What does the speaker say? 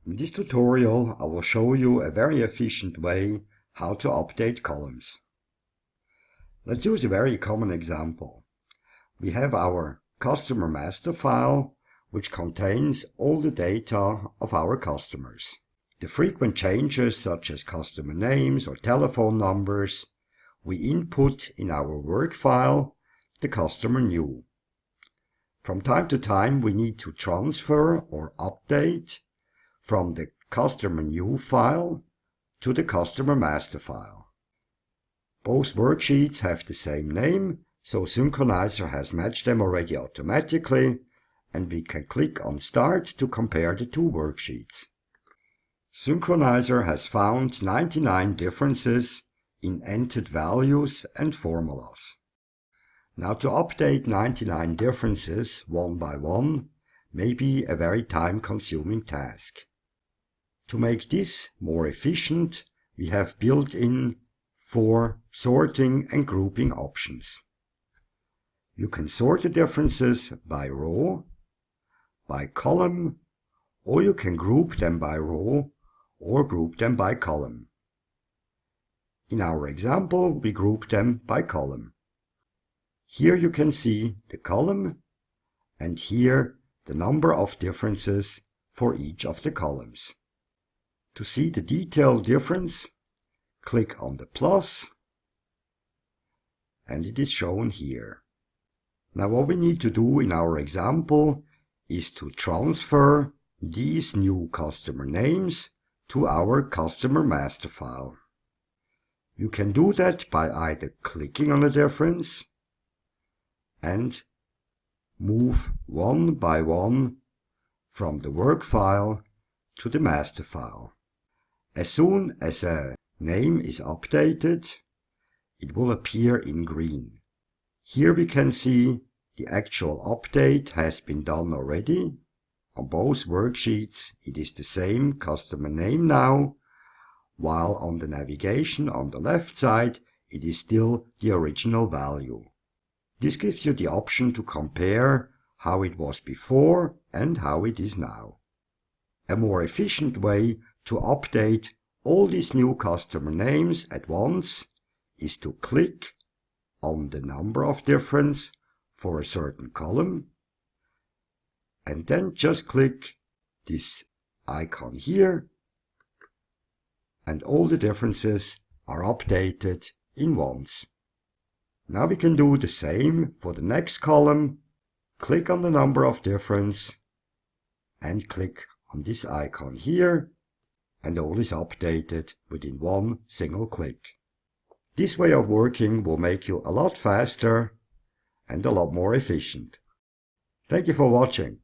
In this tutorial, I will show you a very efficient way how to update columns. Let's use a very common example. We have our customer master file, which contains all the data of our customers. The frequent changes, such as customer names or telephone numbers, we input in our work file, the customer new. From time to time, we need to transfer or update from the customer new file to the customer master file. Both worksheets have the same name, so Synkronizer has matched them already automatically, and we can click on Start to compare the two worksheets. Synkronizer has found 99 differences in entered values and formulas. Now, to update 99 differences one by one may be a very time-consuming task. To make this more efficient, we have built in 4 sorting and grouping options. You can sort the differences by row, by column, or you can group them by row or group them by column. In our example, we group them by column. Here you can see the column, and here the number of differences for each of the columns. To see the detailed difference, click on the plus, and it is shown here. Now what we need to do in our example is to transfer these new customer names to our customer master file. You can do that by either clicking on the difference and move one by one from the work file to the master file. As soon as a name is updated, it will appear in green. Here we can see the actual update has been done already. On both worksheets it is the same customer name now, while on the navigation on the left side it is still the original value. This gives you the option to compare how it was before and how it is now. A more efficient way to update all these new customer names at once is to click on the number of difference for a certain column, and then just click this icon here, and all the differences are updated in once. Now we can do the same for the next column. Click on the number of difference and click on this icon here, and all is updated within one single click. This way of working will make you a lot faster and a lot more efficient. Thank you for watching.